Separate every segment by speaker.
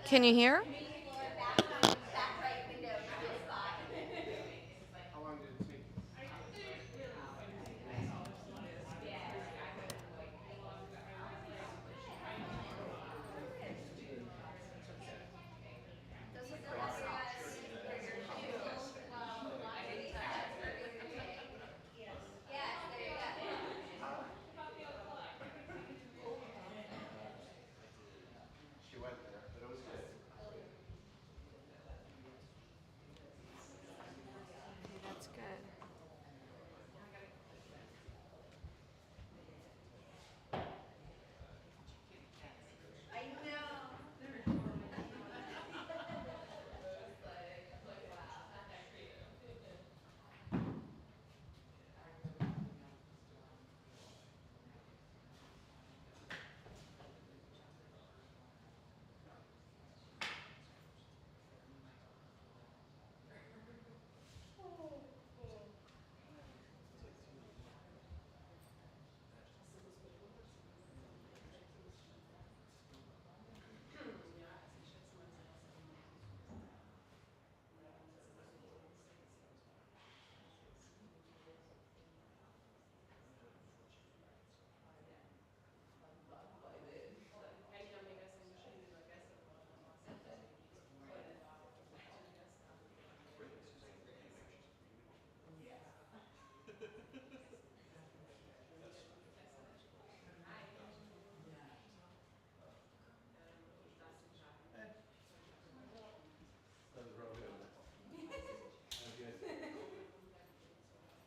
Speaker 1: Can you hear? That's good.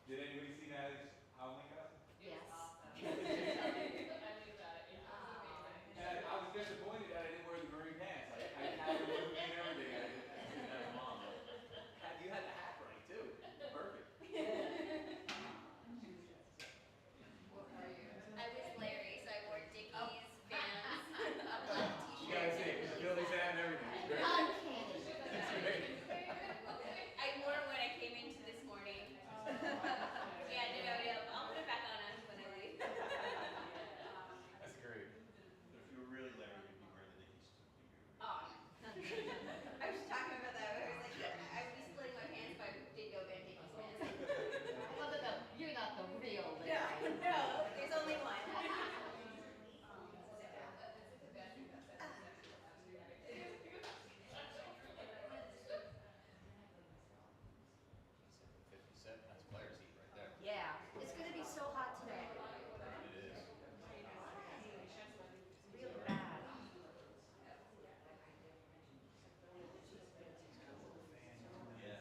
Speaker 2: Did anybody see Natalie's Halloween costume? And I was disappointed that I didn't wear the green pants. I had them with me and everything. I didn't have them on. You had the hat right too. Perfect. You gotta see it. Billy's hat and everything. It's great. It's great. That's great.
Speaker 3: But if you were really Larry, you'd be wearing the Nikki suit.
Speaker 4: You're not the real Larry.
Speaker 3: That's Blair's heat right there.
Speaker 4: Yeah, it's gonna be so hot today.
Speaker 3: It is.
Speaker 4: Really bad.
Speaker 3: Yeah.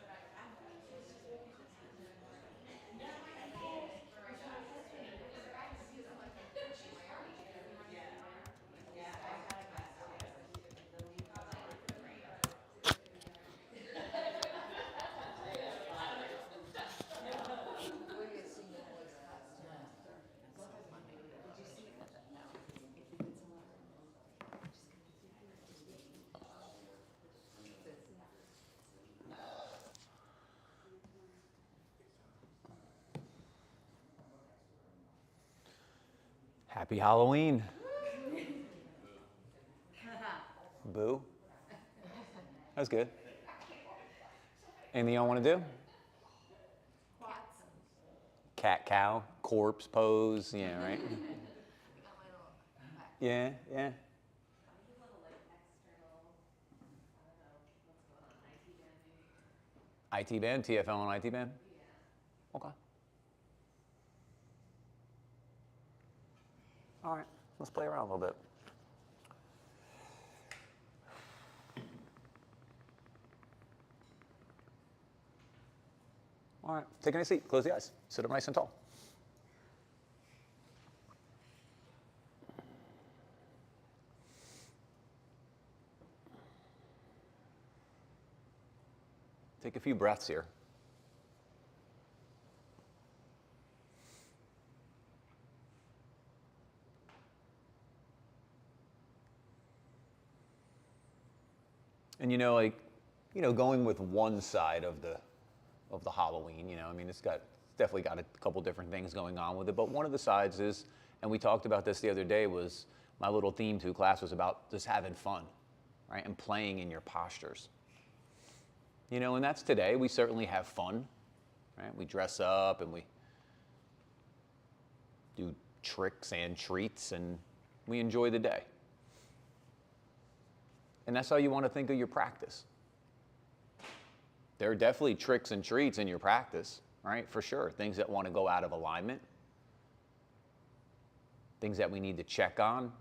Speaker 2: Happy Halloween. Boo. That was good. Anything y'all want to do? Cat, cow, corpse pose. Yeah, right. Yeah, yeah. IT band, TFL and IT band? Okay. All right, let's play around a little bit. All right, take a nice seat, close the eyes, sit up nice and tall. Take a few breaths here. And going with one side of the Halloween, I mean, it's definitely got a couple different things going on with it, but one of the sides is, and we talked about this the other day, was my little theme to class was about just having fun. right? And playing in your postures. You know, and that's today. We certainly have fun, right? We dress up and we do tricks and treats and we enjoy the day. And that's how you want to think of your practice. There are definitely tricks and treats in your practice, right? For sure. Things that want to go out of alignment. Things that we need to check on.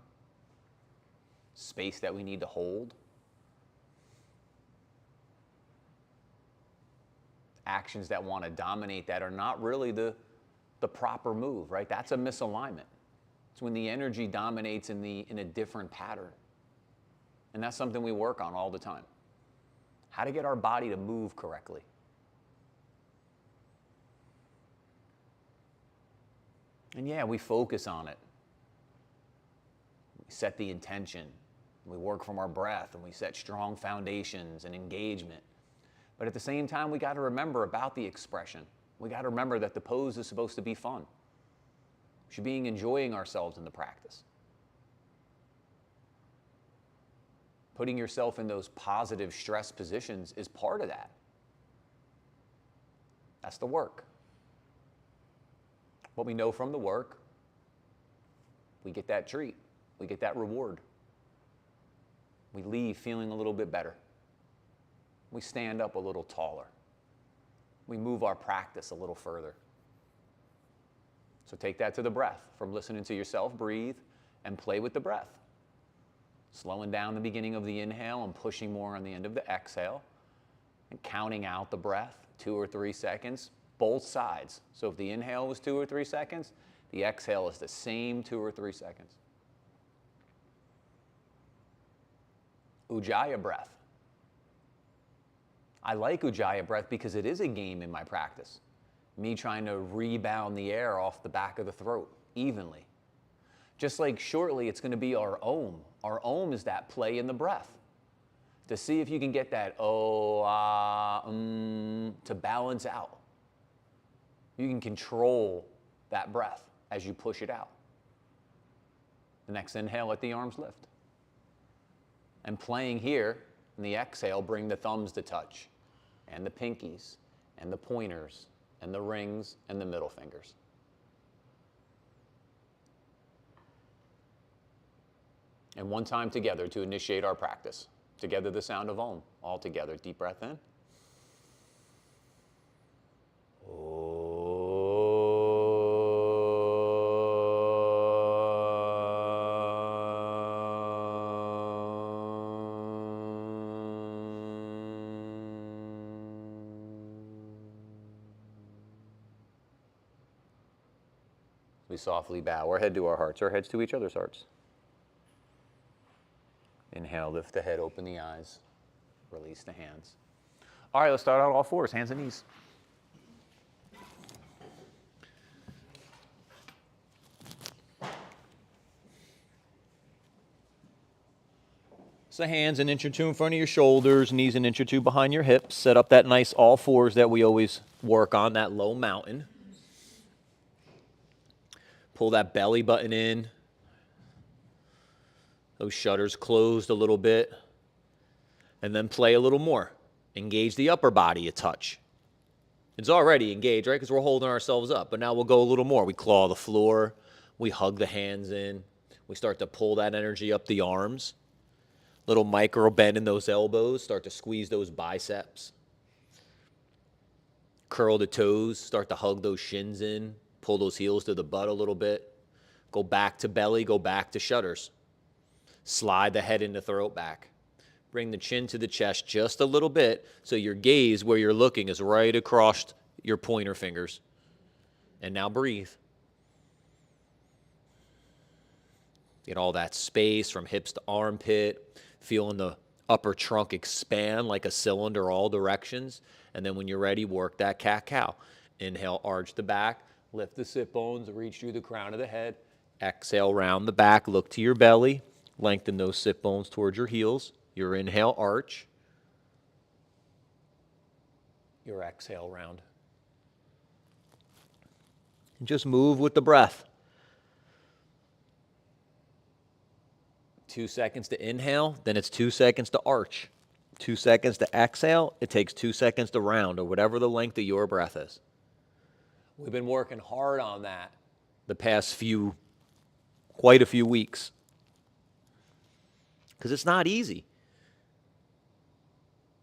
Speaker 2: Space that we need to hold. Actions that want to dominate that are not really the proper move, right? That's a misalignment. It's when the energy dominates in a different pattern. And that's something we work on all the time. How to get our body to move correctly. And yeah, we focus on it. We set the intention. We work from our breath and we set strong foundations and engagement. But at the same time, we got to remember about the expression. We got to remember that the pose is supposed to be fun. We should be enjoying ourselves in the practice. Putting yourself in those positive stress positions is part of that. That's the work. What we know from the work, we get that treat. We get that reward. We leave feeling a little bit better. We stand up a little taller. We move our practice a little further. So take that to the breath. From listening to yourself, breathe and play with the breath. Slowing down the beginning of the inhale and pushing more on the end of the exhale. And counting out the breath, 2 or 3 seconds, both sides. So if the inhale was 2 or 3 seconds, the exhale is the same 2 or 3 seconds. Ujjayi breath. I like Ujjayi breath because it is a game in my practice. Me trying to rebound the air off the back of the throat evenly. Just like shortly, it's going to be our Om. Our Om is that play in the breath. To see if you can get that to balance out. You can control that breath as you push it out. The next inhale, let the arms lift. And playing here, in the exhale, bring the thumbs to touch, and the pinkies, and the pointers, and the rings, and the middle fingers. And one time together to initiate our practice. Together, the sound of Om. All together. Deep breath in. We softly bow our head to our hearts, our heads to each other's hearts. Inhale, lift the head, open the eyes, release the hands. All right, let's start out all fours, hands and knees. So hands an inch or two in front of your shoulders, knees an inch or two behind your hips. Set up that nice all fours that we always work on, that low mountain. Pull that belly button in. Those shutters closed a little bit. And then play a little more. Engage the upper body a touch. It's already engaged, right? Because we're holding ourselves up. But now we'll go a little more. We claw the floor. We hug the hands in. We start to pull that energy up the arms. Little micro bend in those elbows. Start to squeeze those biceps. Curl the toes. Start to hug those shins in. Pull those heels to the butt a little bit. Go back to belly. Go back to shutters. Slide the head into throat back. Bring the chin to the chest just a little bit so your gaze where you're looking is right across your pointer fingers. And now breathe. Get all that space from hips to armpit. Feeling the upper trunk expand like a cylinder all directions. And then when you're ready, work that cat-cow. Inhale, arch the back. Lift the sit bones, reach through the crown of the head. Exhale, round the back, look to your belly. Lengthen those sit bones towards your heels. Your inhale, arch. Your exhale, round. And just move with the breath. 2 seconds to inhale, then it's 2 seconds to arch. 2 seconds to exhale, it takes 2 seconds to round, or whatever the length of your breath is. We've been working hard on that the past quite a few weeks. Because it's not easy.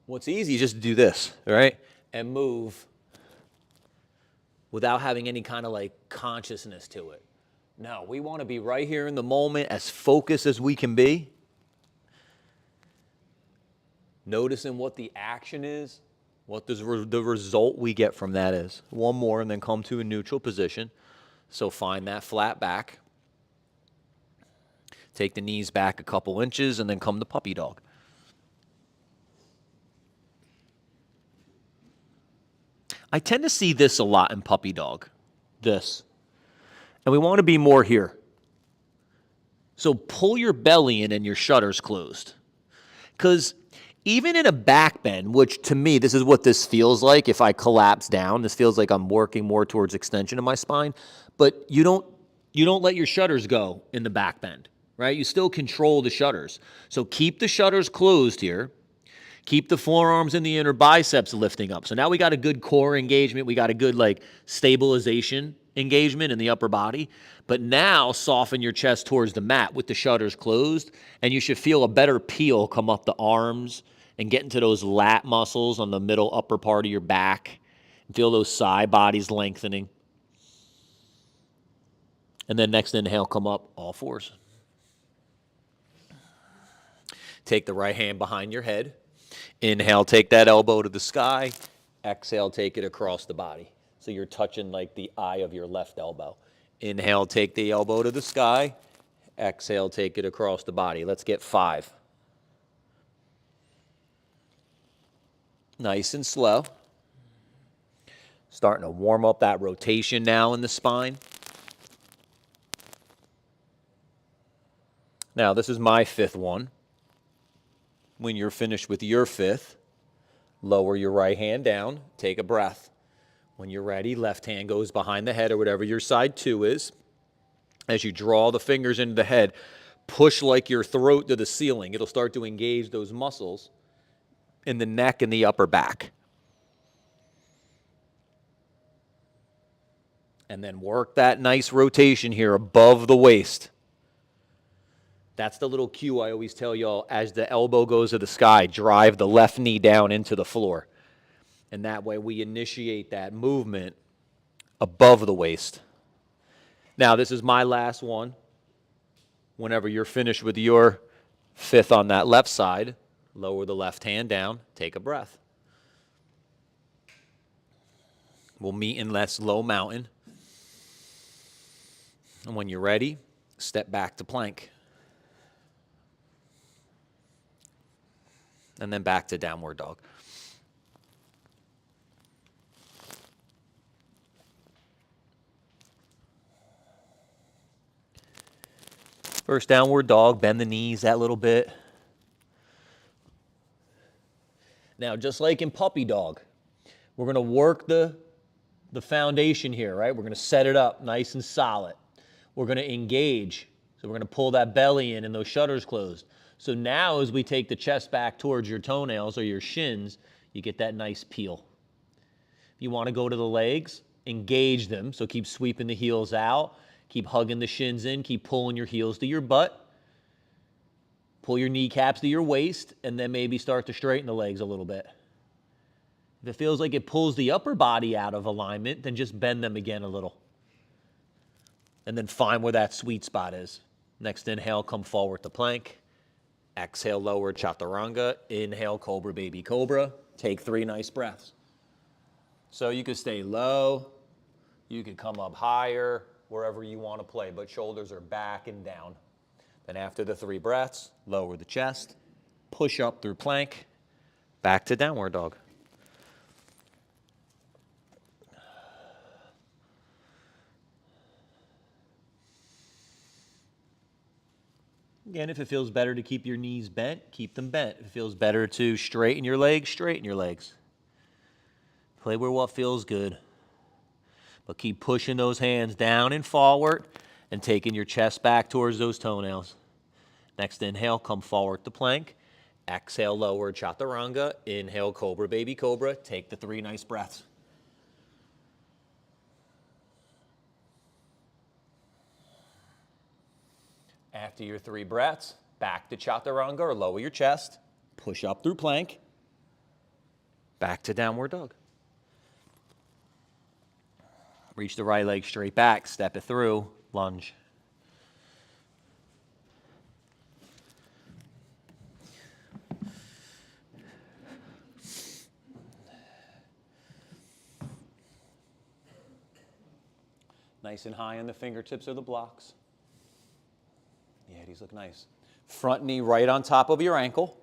Speaker 2: What's easy is just to do this, right? And move without having any kind of like consciousness to it. No, we want to be right here in the moment, as focused as we can be. Noticing what the action is, what the result we get from that is. One more and then come to a neutral position. So find that flat back. Take the knees back a couple inches and then come to puppy dog. I tend to see this a lot in puppy dog, this. And we want to be more here. So pull your belly in and your shutters closed. Because even in a back bend, which to me, this is what this feels like if I collapse down. This feels like I'm working more towards extension of my spine. But you don't let your shutters go in the back bend, right? You still control the shutters. So keep the shutters closed here. Keep the forearms and the inner biceps lifting up. So now we got a good core engagement. We got a good like stabilization engagement in the upper body. But now soften your chest towards the mat with the shutters closed. And you should feel a better peel come up the arms and get into those lat muscles on the middle upper part of your back. Feel those side bodies lengthening. And then next inhale, come up all fours. Take the right hand behind your head. Inhale, take that elbow to the sky. Exhale, take it across the body. So you're touching like the eye of your left elbow. Inhale, take the elbow to the sky. Exhale, take it across the body. Let's get 5. Nice and slow. Starting to warm up that rotation now in the spine. Now, this is my 5th one. When you're finished with your 5th, lower your right hand down, take a breath. When you're ready, left hand goes behind the head or whatever your side 2 is. As you draw the fingers into the head, push like your throat to the ceiling. It'll start to engage those muscles in the neck and the upper back. And then work that nice rotation here above the waist. That's the little cue I always tell y'all. As the elbow goes to the sky, drive the left knee down into the floor. And that way we initiate that movement above the waist. Now, this is my last one. Whenever you're finished with your 5th on that left side, lower the left hand down, take a breath. We'll meet in that low mountain. And when you're ready, step back to plank. And then back to downward dog. First downward dog, bend the knees that little bit. Now, just like in puppy dog, we're going to work the foundation here, right? We're going to set it up nice and solid. We're going to engage. So we're going to pull that belly in and those shutters closed. So now as we take the chest back towards your toenails or your shins, you get that nice peel. If you want to go to the legs, engage them. So keep sweeping the heels out. Keep hugging the shins in. Keep pulling your heels to your butt. Pull your kneecaps to your waist, and then maybe start to straighten the legs a little bit. If it feels like it pulls the upper body out of alignment, then just bend them again a little. And then find where that sweet spot is. Next inhale, come forward to plank. Exhale, lower chaturanga. Inhale, cobra, baby cobra. Take 3 nice breaths. So you could stay low. You could come up higher, wherever you want to play, but shoulders are back and down. Then after the 3 breaths, lower the chest, push up through plank, back to downward dog. Again, if it feels better to keep your knees bent, keep them bent. If it feels better to straighten your legs, straighten your legs. Play where what feels good. But keep pushing those hands down and forward and taking your chest back towards those toenails. Next inhale, come forward to plank. Exhale, lower chaturanga. Inhale, cobra, baby cobra. Take the 3 nice breaths. After your 3 breaths, back to chaturanga or lower your chest. Push up through plank. Back to downward dog. Reach the right leg straight back, step it through, lunge. Nice and high on the fingertips or the blocks. Yeah, these look nice. Front knee right on top of your ankle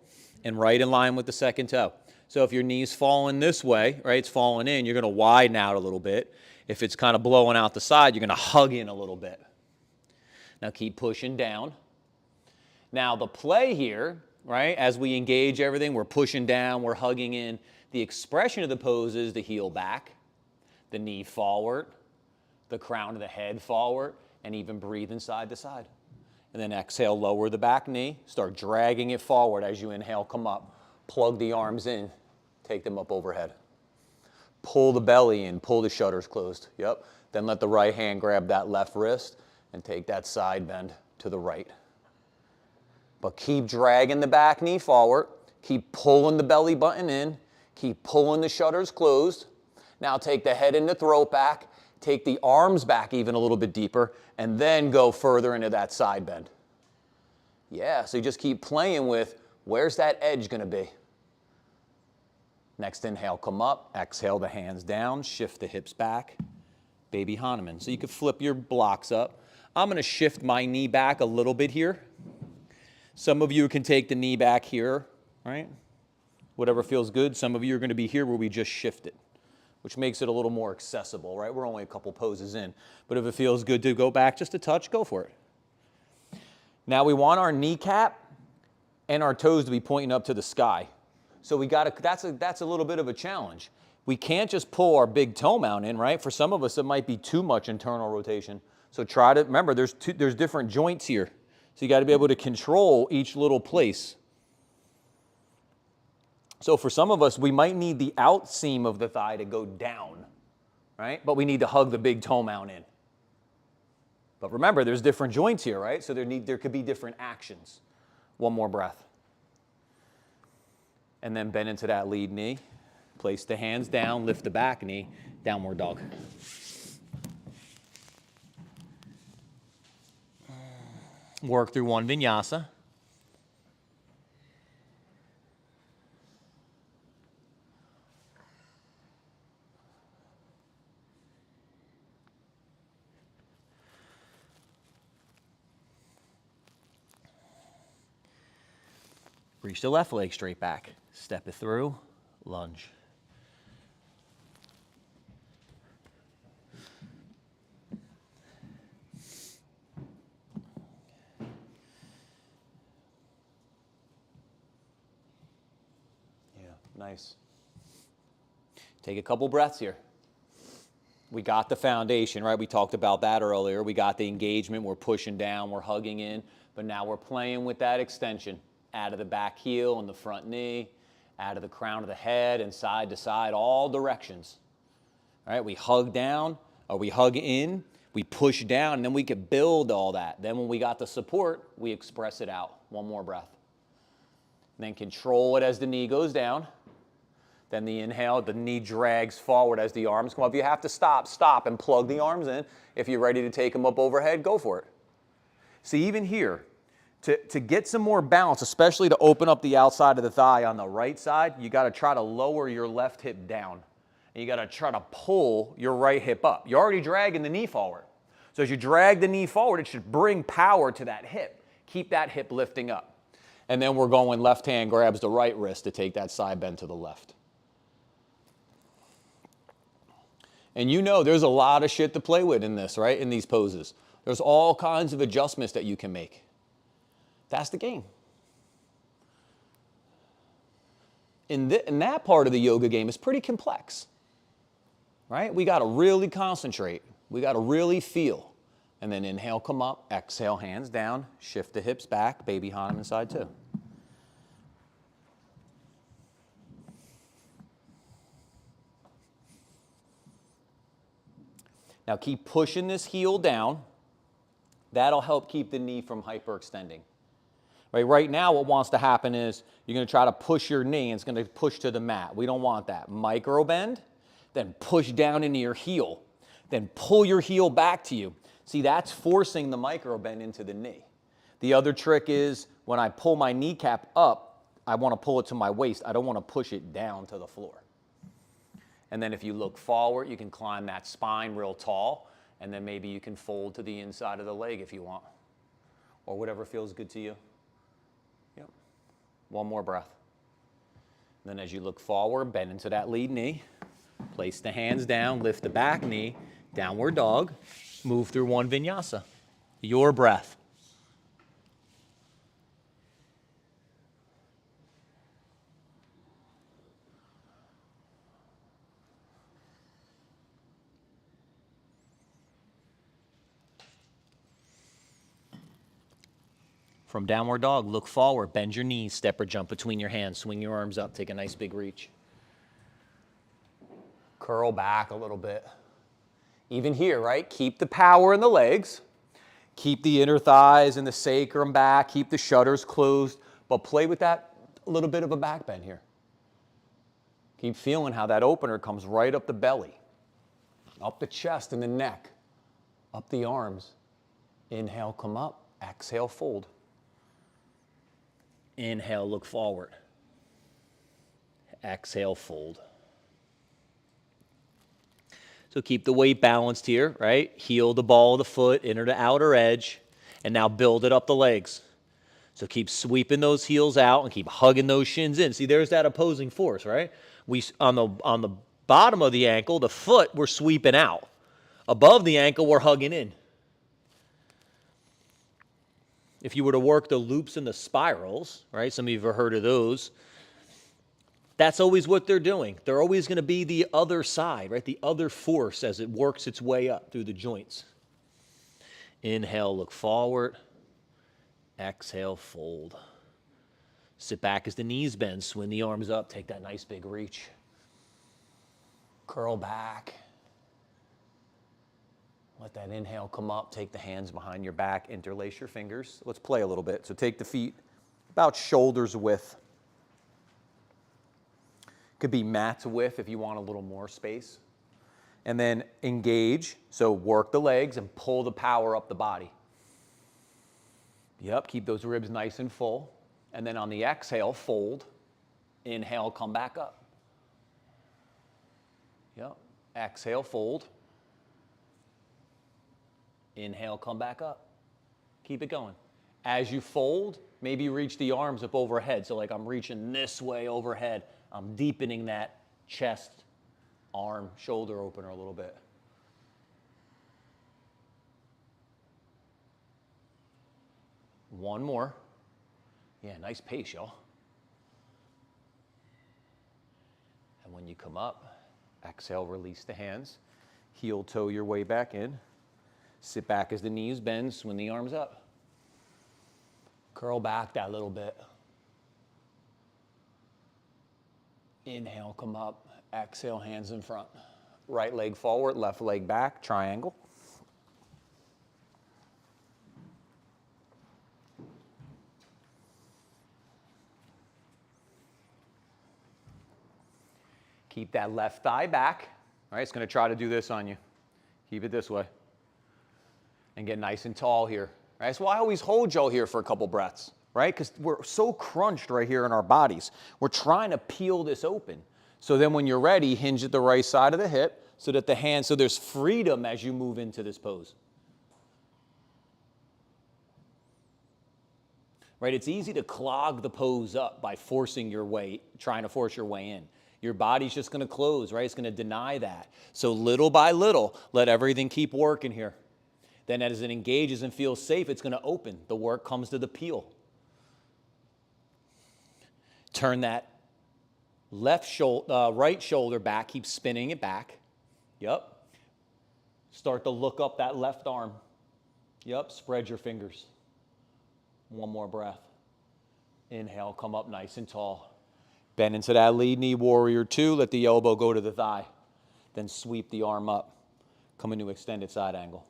Speaker 2: and right in line with the second toe. So if your knee's falling this way, right, it's falling in, you're going to widen out a little bit. If it's kind of blowing out the side, you're going to hug in a little bit. Now keep pushing down. Now the play here, right, as we engage everything, we're pushing down, we're hugging in. The expression of the pose is the heel back, the knee forward, the crown of the head forward, and even breathing side to side. And then exhale, lower the back knee, start dragging it forward as you inhale, come up. Plug the arms in, take them up overhead. Pull the belly in, pull the shutters closed. Yep. Then let the right hand grab that left wrist and take that side bend to the right. But keep dragging the back knee forward. Keep pulling the belly button in. Keep pulling the shutters closed. Now take the head and the throat back. Take the arms back even a little bit deeper, and then go further into that side bend. Yeah, so you just keep playing with where's that edge going to be. Next inhale, come up. Exhale, the hands down. Shift the hips back. Baby Hanuman. So you could flip your blocks up. I'm going to shift my knee back a little bit here. Some of you can take the knee back here, right? Whatever feels good. Some of you are going to be here where we just shift it, which makes it a little more accessible, right? We're only a couple poses in. But if it feels good to go back just a touch, go for it. Now we want our kneecap and our toes to be pointing up to the sky. So we got to, that's a little bit of a challenge. We can't just pull our big toe mount in, right? For some of us, it might be too much internal rotation. So try to, remember, there's different joints here. So you got to be able to control each little place. So for some of us, we might need the out seam of the thigh to go down, right? But we need to hug the big toe mount in. But remember, there's different joints here, right? So there could be different actions. One more breath. And then bend into that lead knee. Place the hands down, lift the back knee, downward dog. Work through one vinyasa. Reach the left leg straight back. Step it through, lunge. Yeah, nice. Take a couple breaths here. We got the foundation, right? We talked about that earlier. We got the engagement. We're pushing down. We're hugging in. But now we're playing with that extension. Out of the back heel and the front knee, out of the crown of the head and side to side, all directions. All right, we hug down or we hug in, we push down, and then we can build all that. Then when we got the support, we express it out. One more breath. And then control it as the knee goes down. Then the inhale, the knee drags forward as the arms come up. If you have to stop, stop and plug the arms in. If you're ready to take them up overhead, go for it. See, even here, to get some more balance, especially to open up the outside of the thigh on the right side, you got to try to lower your left hip down. And you got to try to pull your right hip up. You're already dragging the knee forward. So as you drag the knee forward, it should bring power to that hip. Keep that hip lifting up. And then we're going left hand grabs the right wrist to take that side bend to the left. And you know there's a lot of shit to play with in this, right? In these poses. There's all kinds of adjustments that you can make. That's the game. In that part of the yoga game is pretty complex, right? We got to really concentrate. We got to really feel. And then inhale, come up. Exhale, hands down. Shift the hips back. Baby Hanuman side two. Now keep pushing this heel down. That'll help keep the knee from hyperextending. Right now what wants to happen is you're going to try to push your knee and it's going to push to the mat. We don't want that. Micro bend, then push down into your heel. Then pull your heel back to you. See, that's forcing the micro bend into the knee. The other trick is when I pull my kneecap up, I want to pull it to my waist. I don't want to push it down to the floor. And then if you look forward, you can climb that spine real tall, and then maybe you can fold to the inside of the leg if you want, or whatever feels good to you. Yep. One more breath. Then as you look forward, bend into that lead knee, place the hands down, lift the back knee, downward dog, move through one vinyasa. Your breath. From downward dog, look forward, bend your knees, step or jump between your hands, swing your arms up, take a nice big reach. Curl back a little bit. Even here, right? Keep the power in the legs. Keep the inner thighs and the sacrum back. Keep the shutters closed, but play with that little bit of a back bend here. Keep feeling how that opener comes right up the belly, up the chest and the neck, up the arms. Inhale, come up. Exhale, fold. Inhale, look forward. Exhale, fold. So keep the weight balanced here, right? Heel the ball of the foot, inner to outer edge, and now build it up the legs. So keep sweeping those heels out and keep hugging those shins in. See, there's that opposing force, right? On the bottom of the ankle, the foot, we're sweeping out. Above the ankle, we're hugging in. If you were to work the loops and the spirals, right? Some of you have heard of those. That's always what they're doing. They're always going to be the other side, right? The other force as it works its way up through the joints. Inhale, look forward. Exhale, fold. Sit back as the knees bend. Swing the arms up. Take that nice big reach. Curl back. Let that inhale come up. Take the hands behind your back. Interlace your fingers. Let's play a little bit. So take the feet about shoulders width. Could be mat width if you want a little more space. And then engage. So work the legs and pull the power up the body. Yep, keep those ribs nice and full. And then on the exhale, fold. Inhale, come back up. Yep, exhale, fold. Inhale, come back up. Keep it going. As you fold, maybe reach the arms up overhead. So like I'm reaching this way overhead. I'm deepening that chest, arm, shoulder opener a little bit. One more. Yeah, nice pace, y'all. And when you come up, exhale, release the hands. Heel toe your way back in. Sit back as the knees bend, swing the arms up. Curl back that little bit. Inhale, come up. Exhale, hands in front. Right leg forward, left leg back, triangle. Keep that left thigh back. All right, it's going to try to do this on you. Keep it this way. And get nice and tall here. Right? That's why I always hold y'all here for a couple breaths, right? Because we're so crunched right here in our bodies. We're trying to peel this open. So then when you're ready, hinge at the right side of the hip so that the hand, so there's freedom as you move into this pose. Right? It's easy to clog the pose up by forcing your way, trying to force your way in. Your body's just going to close, right? It's going to deny that. So little by little, let everything keep working here. Then as it engages and feels safe, it's going to open. The work comes to the peel. Turn that right shoulder back. Keep spinning it back. Yep. Start to look up that left arm. Yep, spread your fingers. One more breath. Inhale, come up nice and tall. Bend into that lead knee, warrior two. Let the elbow go to the thigh. Then sweep the arm up. Come into extended side angle.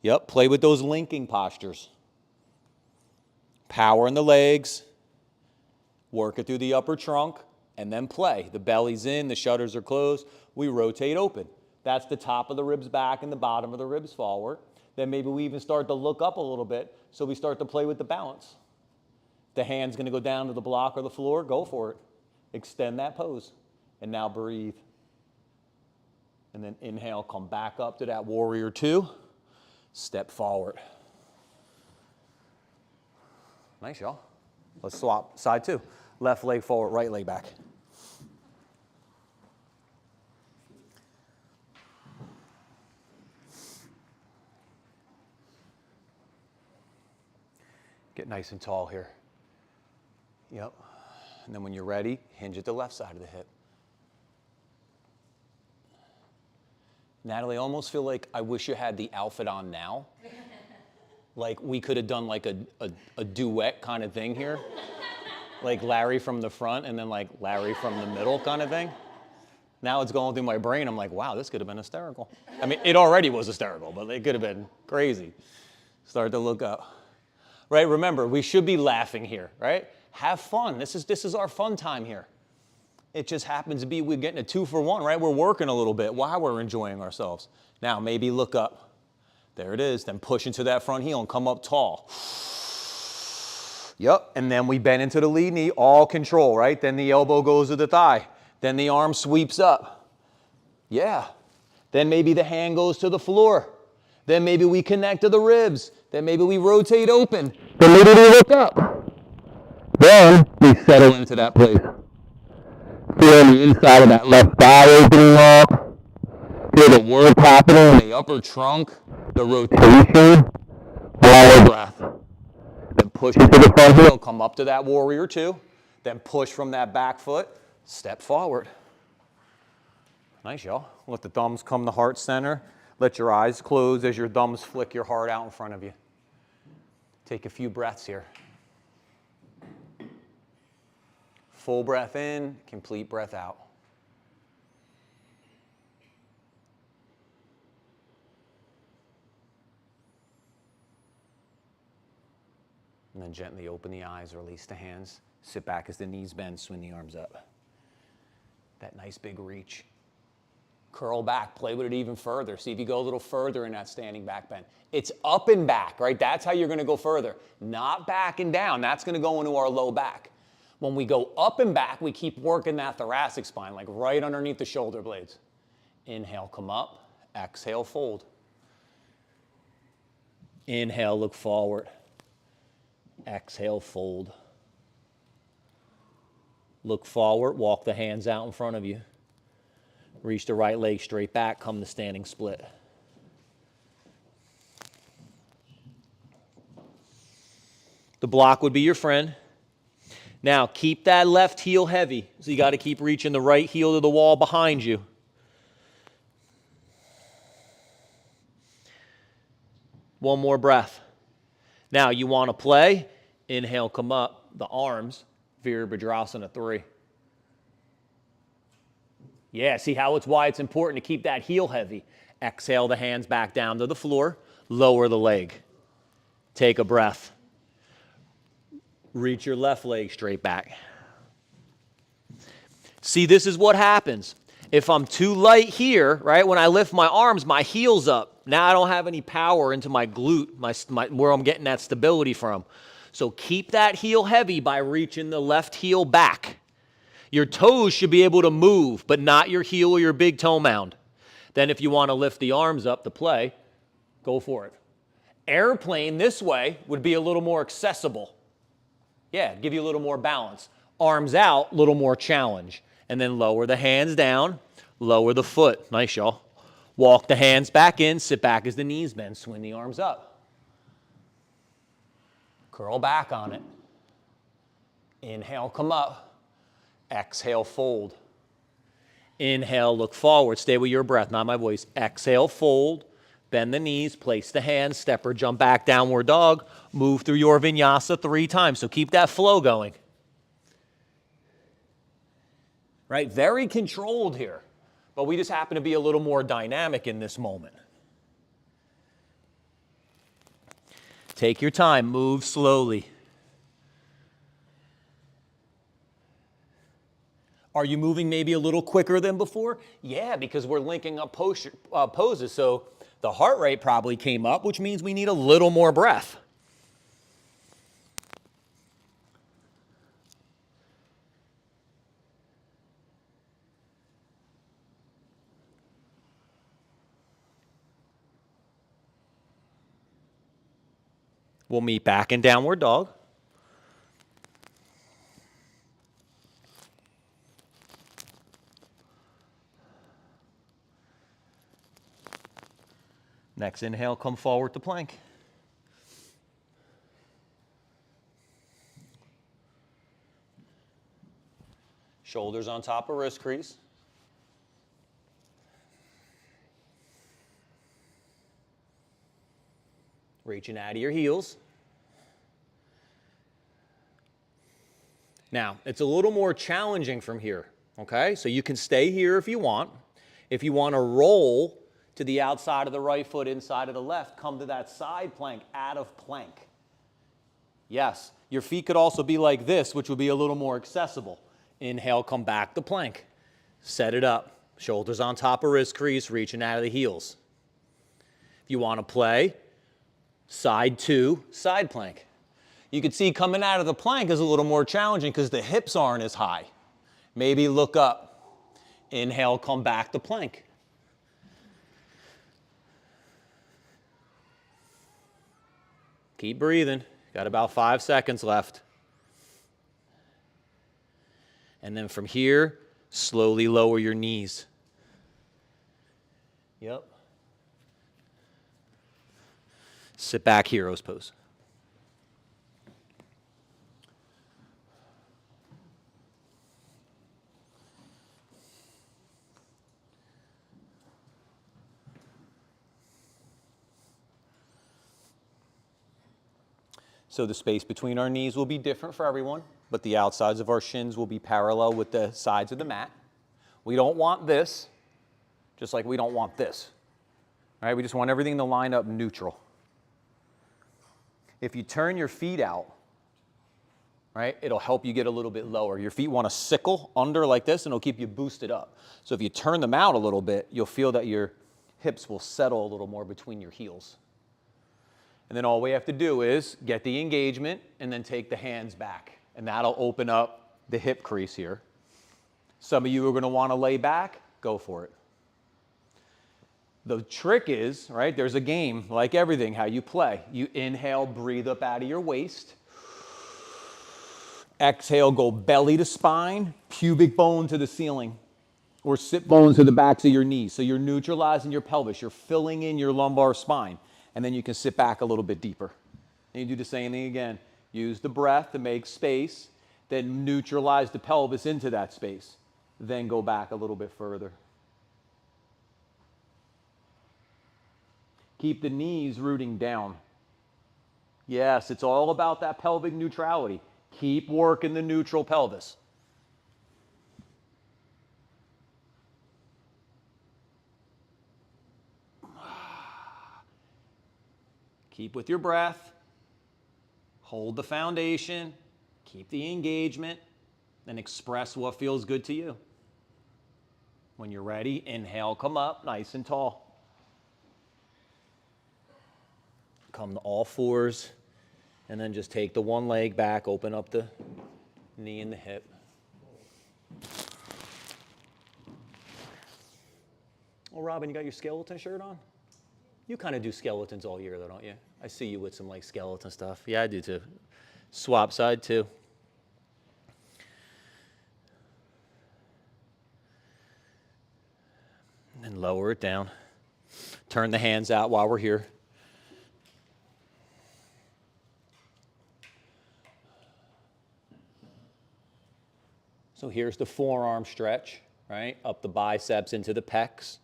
Speaker 2: Yep, play with those linking postures. Power in the legs. Work it through the upper trunk. And then play. The belly's in, the shutters are closed. We rotate open. That's the top of the ribs back and the bottom of the ribs forward. Then maybe we even start to look up a little bit, so we start to play with the balance. The hand's going to go down to the block or the floor, go for it. Extend that pose. And now breathe. And then inhale, come back up to that warrior two. Step forward. Nice, y'all. Let's swap side two. Left leg forward, right leg back. Get nice and tall here. Yep. And then when you're ready, hinge at the left side of the hip. Natalie, I almost feel like I wish you had the outfit on now. Like we could have done like a duet kind of thing here. Like Larry from the front and then like Larry from the middle kind of thing. Now it's going through my brain. I'm like, wow, this could have been hysterical. I mean, it already was hysterical, but it could have been crazy. Start to look up. Right, remember, we should be laughing here, right? Have fun. This is our fun time here. It just happens to be we're getting a 2-for-1, right? We're working a little bit while we're enjoying ourselves. Now, maybe look up. There it is. Then push into that front heel and come up tall. Yep, and then we bend into the lead knee, all control, right? Then the elbow goes to the thigh. Then the arm sweeps up. Yeah. Then maybe the hand goes to the floor. Then maybe we connect to the ribs. Then maybe we rotate open. Then maybe we look up. Then we settle into that place. Feel the inside of that left thigh opening up. Feel the work happening in the upper trunk. The rotation. One more breath. Then push into the front heel. Come up to that warrior two. Then push from that back foot. Step forward. Nice, y'all. Let the thumbs come to heart center. Let your eyes close as your thumbs flick your heart out in front of you. Take a few breaths here. Full breath in, complete breath out. And then gently open the eyes, release the hands. Sit back as the knees bend, swing the arms up. That nice big reach. Curl back, play with it even further. See if you go a little further in that standing back bend. It's up and back, right? That's how you're gonna go further. Not back and down, that's gonna go into our low back. When we go up and back, we keep working that thoracic spine, like right underneath the shoulder blades. Inhale, come up. Exhale, fold. Inhale, look forward. Exhale, fold. Look forward, walk the hands out in front of you. Reach the right leg straight back, come to standing split. The block would be your friend. Now, keep that left heel heavy. So you got to keep reaching the right heel to the wall behind you. One more breath. Now, you want to play. Inhale, come up. The arms, Virabhadrasana 3. Yeah, see how it's why it's important to keep that heel heavy. Exhale the hands back down to the floor. Lower the leg. Take a breath. Reach your left leg straight back. See, this is what happens. If I'm too light here, right, when I lift my arms, my heel's up. Now I don't have any power into my glute, where I'm getting that stability from. So keep that heel heavy by reaching the left heel back. Your toes should be able to move, but not your heel or your big toe mound. Then if you want to lift the arms up to play, go for it. Airplane this way would be a little more accessible. Yeah, give you a little more balance. Arms out, a little more challenge. And then lower the hands down, lower the foot. Nice, y'all. Walk the hands back in, sit back as the knees bend, swing the arms up. Curl back on it. Inhale, come up. Exhale, fold. Inhale, look forward. Stay with your breath, not my voice. Exhale, fold. Bend the knees, place the hands, step or jump back, downward dog. Move through your vinyasa 3 times. So keep that flow going. Right? Very controlled here. But we just happen to be a little more dynamic in this moment. Take your time. Move slowly. Are you moving maybe a little quicker than before? Yeah, because we're linking up poses. So the heart rate probably came up, which means we need a little more breath. We'll meet back in downward dog. Next inhale, come forward to plank. Shoulders on top of wrist crease. Reaching out of your heels. Now, it's a little more challenging from here, okay? So you can stay here if you want. If you want to roll to the outside of the right foot, inside of the left, come to that side plank, out of plank. Yes, your feet could also be like this, which would be a little more accessible. Inhale, come back to plank. Set it up. Shoulders on top of wrist crease, reaching out of the heels. If you want to play, side 2, side plank. You can see coming out of the plank is a little more challenging because the hips aren't as high. Maybe look up. Inhale, come back to plank. Keep breathing. Got about 5 seconds left. And then from here, slowly lower your knees. Yep. Sit back, hero's pose. So the space between our knees will be different for everyone, but the outsides of our shins will be parallel with the sides of the mat. We don't want this, just like we don't want this. All right, we just want everything to line up neutral. If you turn your feet out, right, it'll help you get a little bit lower. Your feet want to sickle under like this, and it'll keep you boosted up. So if you turn them out a little bit, you'll feel that your hips will settle a little more between your heels. And then all we have to do is get the engagement and then take the hands back. And that'll open up the hip crease here. Some of you are going to want to lay back. Go for it. The trick is, right, there's a game, like everything, how you play. You inhale, breathe up out of your waist. Exhale, go belly to spine, pubic bone to the ceiling, or sit bones to the backs of your knees. So you're neutralizing your pelvis. You're filling in your lumbar spine. And then you can sit back a little bit deeper. And you do the same thing again. Use the breath to make space, then neutralize the pelvis into that space. Then go back a little bit further. Keep the knees rooting down. Yes, it's all about that pelvic neutrality. Keep working the neutral pelvis. Keep with your breath. Hold the foundation. Keep the engagement. And express what feels good to you. When you're ready, inhale, come up nice and tall. Come to all fours. And then just take the one leg back, open up the knee and the hip. Well, Robin, you got your skeleton shirt on? You kind of do skeletons all year, though, don't you? I see you with some, like, skeleton stuff. Yeah, I do, too. Swap side, too. And then lower it down. Turn the hands out while we're here. So here's the forearm stretch, right? Up the biceps into the pecs.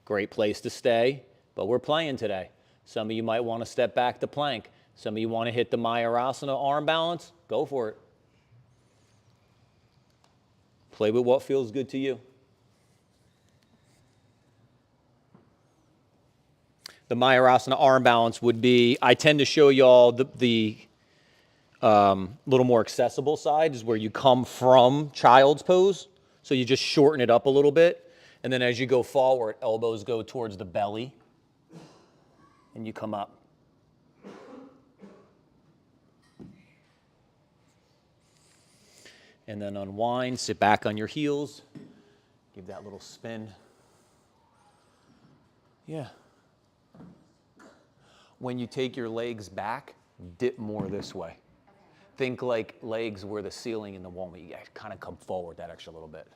Speaker 2: Great place to stay. but we're playing today. Some of you might want to step back to plank. Some of you want to hit the Mayurasana arm balance. Go for it. Play with what feels good to you. The Mayurasana arm balance would be, I tend to show y'all the little more accessible side is where you come from child's pose. So you just shorten it up a little bit. And then as you go forward, elbows go towards the belly. And you come up. And then unwind, sit back on your heels. Give that little spin. Yeah. When you take your legs back, dip more this way. Think like legs where the ceiling and the wall meet. You kind of come forward that extra little bit.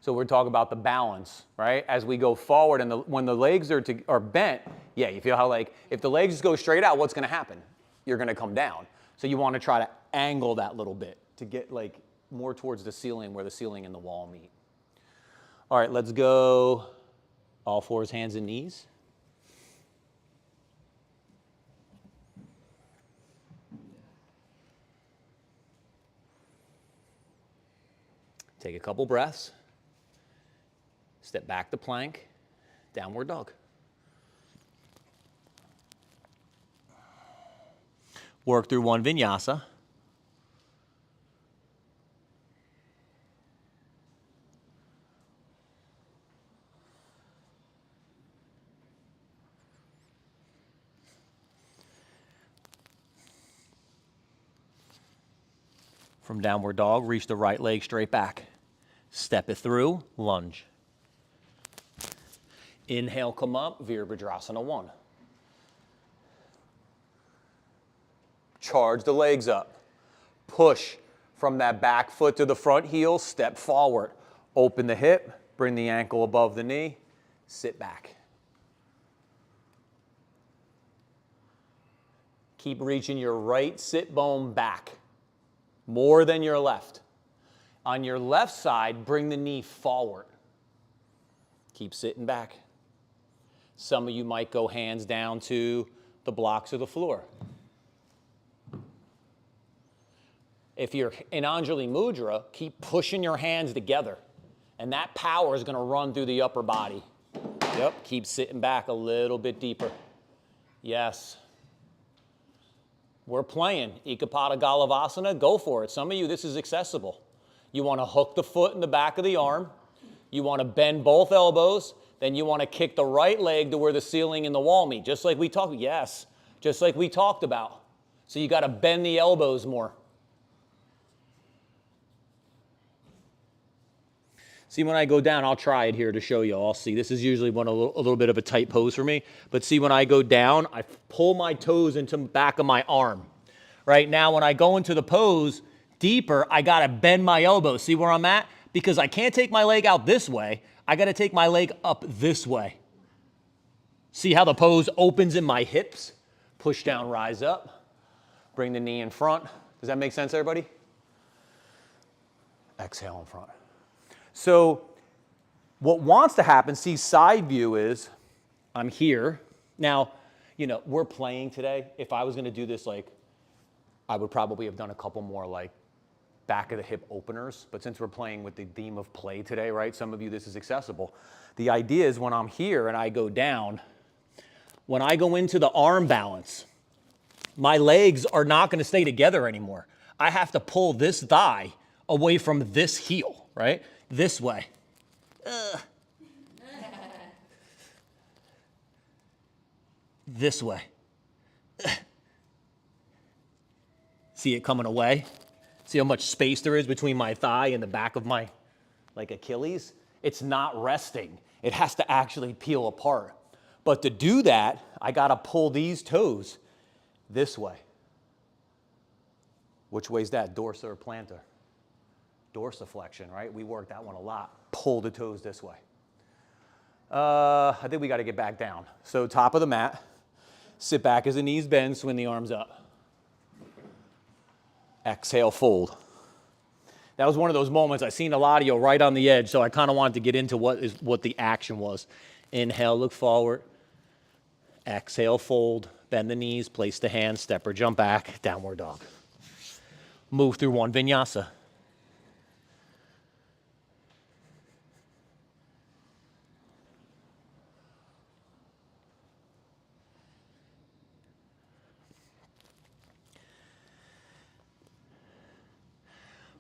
Speaker 2: So we're talking about the balance, right? As we go forward, and when the legs are bent, yeah, you feel how like, if the legs just go straight out, what's gonna happen? You're gonna come down. So you wanna try to angle that little bit to get like more towards the ceiling where the ceiling and the wall meet. All right, let's go all fours, hands and knees. Take a couple breaths. Step back to plank, downward dog. Work through one vinyasa. From downward dog, reach the right leg straight back. Step it through, lunge. Inhale, come up, Virabhadrasana 1. Charge the legs up. Push from that back foot to the front heel, step forward. Open the hip, bring the ankle above the knee, sit back. Keep reaching your right sit bone back, more than your left. On your left side, bring the knee forward. Keep sitting back. Some of you might go hands down to the blocks of the floor. If you're in Anjali Mudra, keep pushing your hands together. And that power is going to run through the upper body. Yep, keep sitting back a little bit deeper. Yes. We're playing Ekapada Galavasana. Go for it. Some of you, this is accessible. You want to hook the foot in the back of the arm. You want to bend both elbows. Then you want to kick the right leg to where the ceiling and the wall meet. Just like we talked, yes, just like we talked about. So you got to bend the elbows more. See, when I go down, I'll try it here to show you. I'll see. This is usually a little bit of a tight pose for me. But see, when I go down, I pull my toes into the back of my arm. Right now, when I go into the pose deeper, I got to bend my elbows. See where I'm at? Because I can't take my leg out this way. I got to take my leg up this way. See how the pose opens in my hips? Push down, rise up. Bring the knee in front. Does that make sense, everybody? Exhale in front. So what wants to happen, see, side view is I'm here. Now, you know, we're playing today. If I was going to do this, like, I would probably have done a couple more, like, back of the hip openers. But since we're playing with the theme of play today, right, some of you, this is accessible. The idea is when I'm here and I go down, when I go into the arm balance, my legs are not going to stay together anymore. I have to pull this thigh away from this heel, right? This way. This way. See it coming away? See how much space there is between my thigh and the back of my, like, Achilles? It's not resting. It has to actually peel apart. But to do that, I got to pull these toes this way. Which way's that, dorsa or plantar? Dorsiflexion, right? We work that one a lot. Pull the toes this way. I think we got to get back down. So top of the mat, sit back as the knees bend, swing the arms up. Exhale, fold. That was one of those moments I seen a lot of you right on the edge, so I kind of wanted to get into what the action was. Inhale, look forward. Exhale, fold. Bend the knees, place the hands, step or jump back, downward dog. Move through one vinyasa.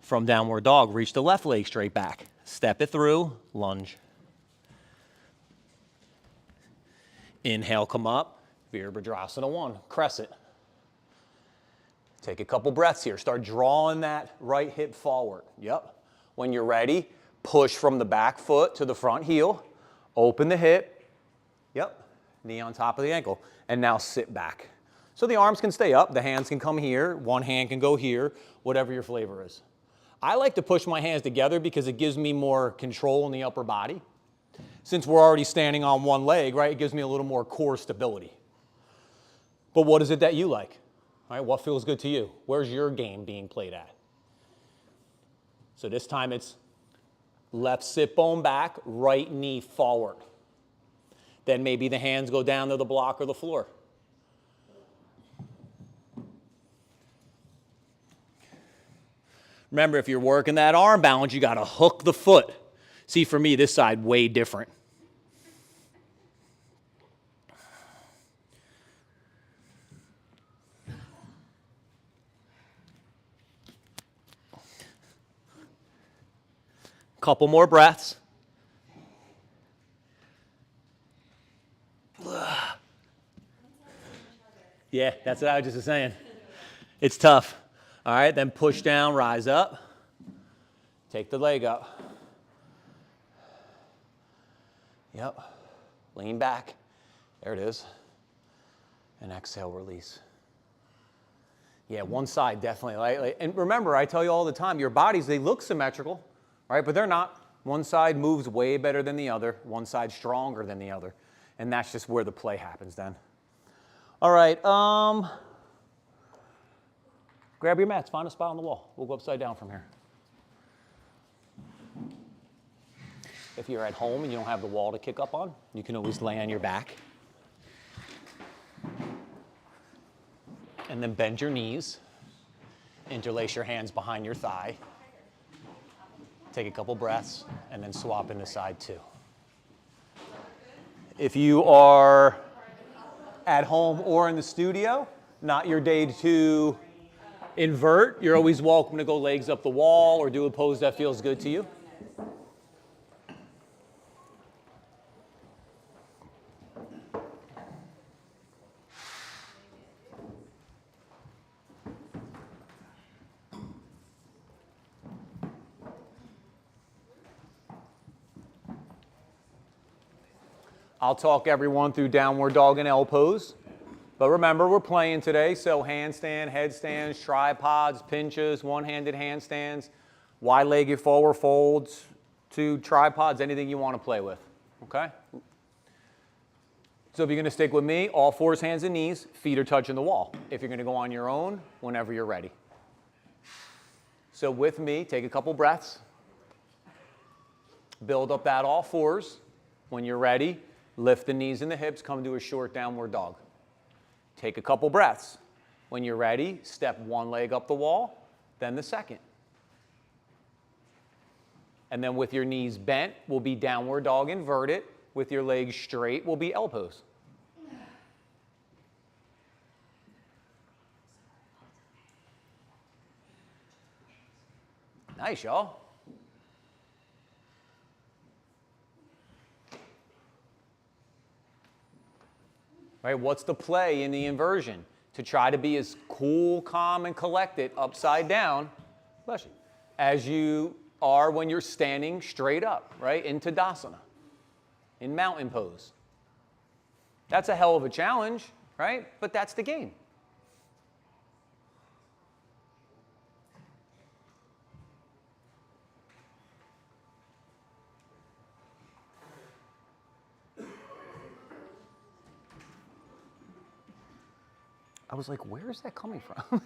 Speaker 2: From downward dog, reach the left leg straight back. Step it through, lunge. Inhale, come up, Virabhadrasana 1, crescent. Take a couple breaths here. Start drawing that right hip forward. Yep. When you're ready, push from the back foot to the front heel. Open the hip. Yep. Knee on top of the ankle. And now sit back. So the arms can stay up. The hands can come here. One hand can go here. Whatever your flavor is. I like to push my hands together because it gives me more control in the upper body. Since we're already standing on one leg, right, it gives me a little more core stability. But what is it that you like? All right, what feels good to you? Where's your game being played at? So this time it's left sit bone back, right knee forward. Then maybe the hands go down to the block or the floor. Remember, if you're working that arm balance, you got to hook the foot. See, for me, this side, way different. Couple more breaths. Yeah, that's what I was just saying. It's tough. All right, then push down, rise up. Take the leg up. Yep. Lean back. There it is. And exhale, release. Yeah, one side definitely. And remember, I tell you all the time, your bodies, they look symmetrical, right? But they're not. One side moves way better than the other. One side stronger than the other. And that's just where the play happens then. All right. Grab your mats. Find a spot on the wall. We'll go upside down from here. If you're at home and you don't have the wall to kick up on, you can always lay on your back. And then bend your knees. Interlace your hands behind your thigh. Take a couple breaths, and then swap into side two. If you are at home or in the studio, not your day to invert, you're always welcome to go legs up the wall or do a pose that feels good to you. I'll talk everyone through downward dog and L pose. But remember, we're playing today, so handstand, headstands, tripods, pinches, one-handed handstands, wide-legged forward folds, to tripods, anything you want to play with, okay? So if you're going to stick with me, all fours, hands and knees, feet are touching the wall. If you're going to go on your own, whenever you're ready. So with me, take a couple breaths. Build up that all fours. When you're ready, lift the knees and the hips, come to a short downward dog. Take a couple breaths. When you're ready, step one leg up the wall, then the second. And then with your knees bent, will be downward dog inverted. With your legs straight, will be L pose. Nice, y'all. Right, what's the play in the inversion? To try to be as cool, calm, and collected upside down, as you are when you're standing straight up, right, in Tadasana, in mountain pose. That's a hell of a challenge, right? But that's the game. I was like, where is that coming from?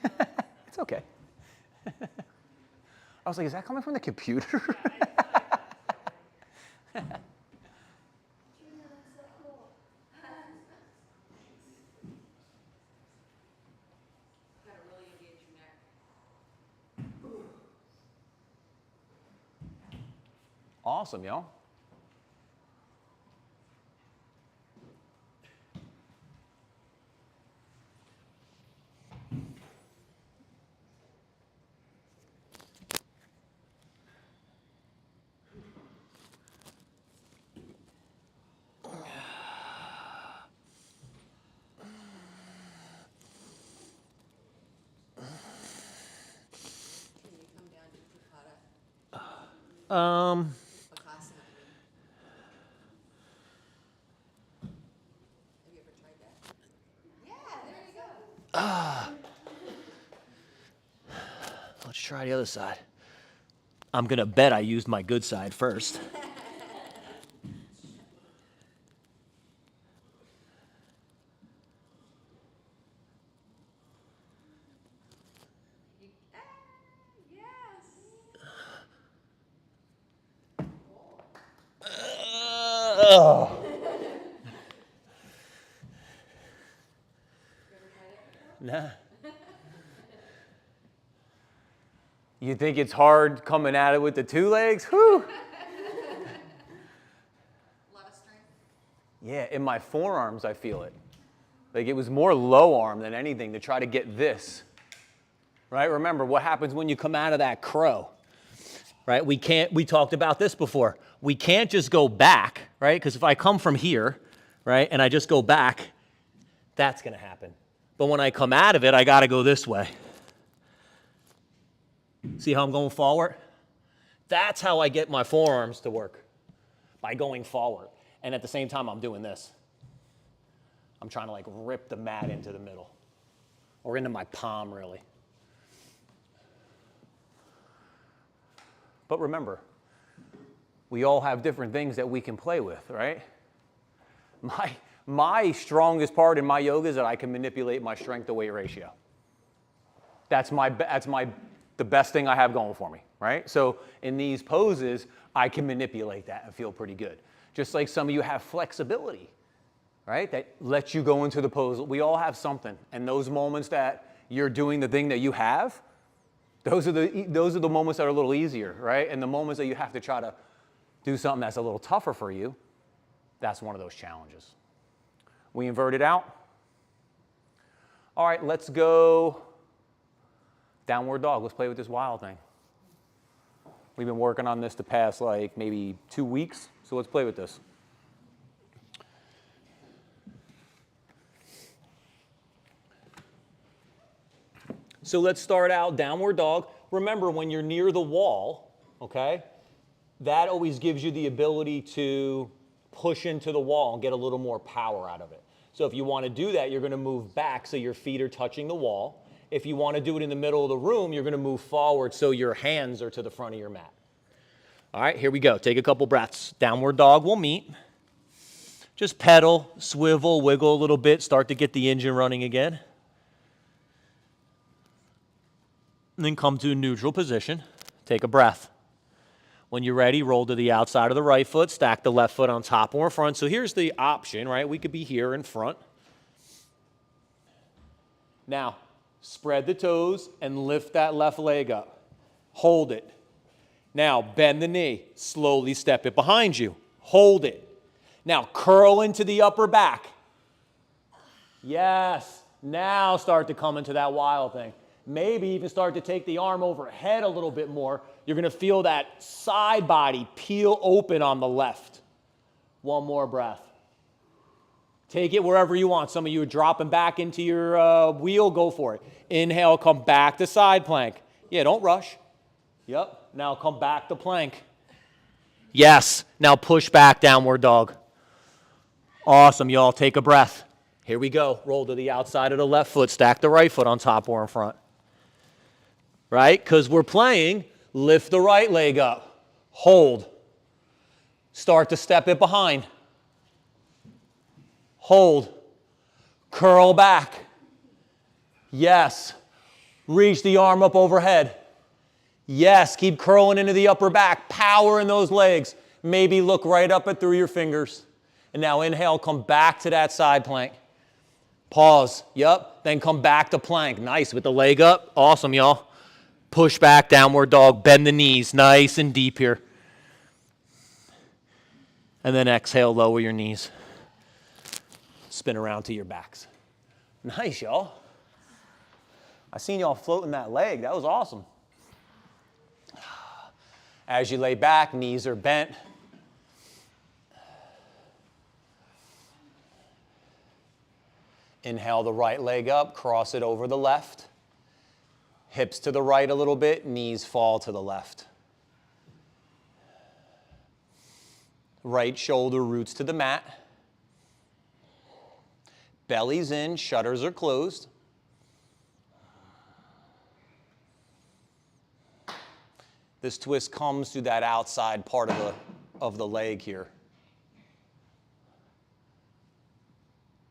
Speaker 2: It's okay. I was like, is that coming from the computer?
Speaker 1: Awesome, y'all.
Speaker 5: Can you come down to Takata
Speaker 1: Um,
Speaker 5: Bakasana? Have you ever tried that? Yeah, there you go.
Speaker 2: Let's try the other side. I'm going to bet I used my good side first.
Speaker 5: Yes.
Speaker 1: nah. You think it's hard coming at it with the two legs? Whew.
Speaker 5: A lot of strength.
Speaker 1: Yeah, in my forearms I feel it. Like it was more low arm than anything to try to get this. Right? Remember what happens when you come out of that crow. Right? We talked about this before. We can't just go back, right? Because if I come from here, right, and I just go back, that's going to happen. But when I come out of it, I got to go this way. See how I'm going forward? That's how I get my forearms to work, by going forward. And at the same time, I'm doing this. I'm trying to like rip the mat into the middle, or into my palm, really. But remember, we all have different things that we can play with, right? My strongest part in my yoga is that I can manipulate my strength to weight ratio. That's the best thing I have going for me, right? So in these poses, I can manipulate that and feel pretty good. Just like some of you have flexibility, right? That lets you go into the pose. We all have something. And those moments that you're doing the thing that you have, those are the moments that are a little easier, right? And the moments that you have to try to do something that's a little tougher for you, that's one of those challenges. We invert it out. All right, let's go downward dog. Let's play with this wild thing. We've been working on this the past like maybe 2 weeks, so let's play with this. So let's start out downward dog. Remember, when you're near the wall, okay, that always gives you the ability to push into the wall and get a little more power out of it. So if you want to do that, you're going to move back so your feet are touching the wall. If you want to do it in the middle of the room, you're going to move forward so your hands are to the front of your mat. All right, here we go. Take a couple breaths. Downward dog will meet. Just pedal, swivel, wiggle a little bit, start to get the engine running again. And then come to a neutral position. Take a breath. When you're ready, roll to the outside of the right foot, stack the left foot on top or in front. So here's the option, right? We could be here in front. Now, spread the toes and lift that left leg up. Hold it. Now, bend the knee. Slowly step it behind you. Hold it. Now, curl into the upper back. Yes. Now start to come into that wild thing. Maybe even start to take the arm overhead a little bit more. You're going to feel that side body peel open on the left. One more breath. Take it wherever you want. Some of you are dropping back into your wheel. Go for it. Inhale, come back to side plank. Yeah, don't rush. Yep. Now come back to plank. Yes. Now push back, downward dog. Awesome, y'all. Take a breath. Here we go. Roll to the outside of the left foot. Stack the right foot on top or in front. Right? Because we're playing, lift the right leg up. Hold. Start to step it behind. Hold. Curl back. Yes. Reach the arm up overhead. Yes. Keep curling into the upper back. Power in those legs. Maybe look right up and through your fingers. And now inhale, come back to that side plank. Pause. Yep. Then come back to plank. Nice. With the leg up. Awesome, y'all. Push back, downward dog. Bend the knees. Nice and deep here. And then exhale, lower your knees. Spin around to your backs. Nice, y'all. I seen y'all floating that leg. That was awesome. As you lay back, knees are bent. Inhale the right leg up, cross it over the left. Hips to the right a little bit, knees fall to the left. Right shoulder roots to the mat. Belly's in, shutters are closed. This twist comes through that outside part of the leg here.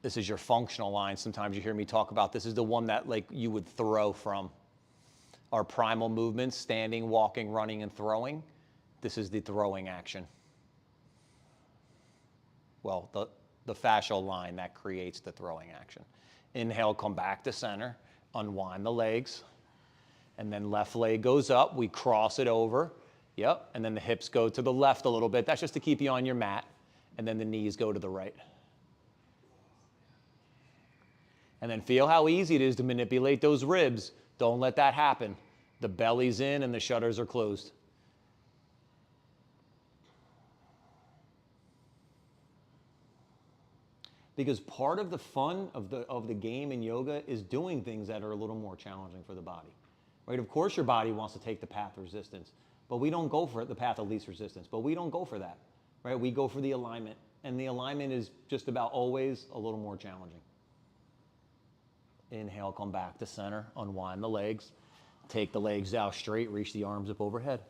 Speaker 1: This is your functional line. Sometimes you hear me talk about this is the one that like you would throw from. Our primal movements, standing, walking, running, and throwing. This is the throwing action. Well, the fascial line that creates the throwing action. Inhale, come back to center, unwind the legs, and then left leg goes up, we cross it over, yep, and then the hips go to the left a little bit. That's just to keep you on your mat, and then the knees go to the right. And then feel how easy it is to manipulate those ribs. Don't let that happen. The belly's in and the shutters are closed. Because part of the fun of the game in yoga is doing things that are a little more challenging for the body. Right? Of course your body wants to take the path of resistance, but we don't go for it, the path of least resistance, but we don't go for that. Right? We go for the alignment, and the alignment is just about always a little more challenging. Inhale, come back to center, unwind the legs, take the legs out straight, reach the arms up overhead.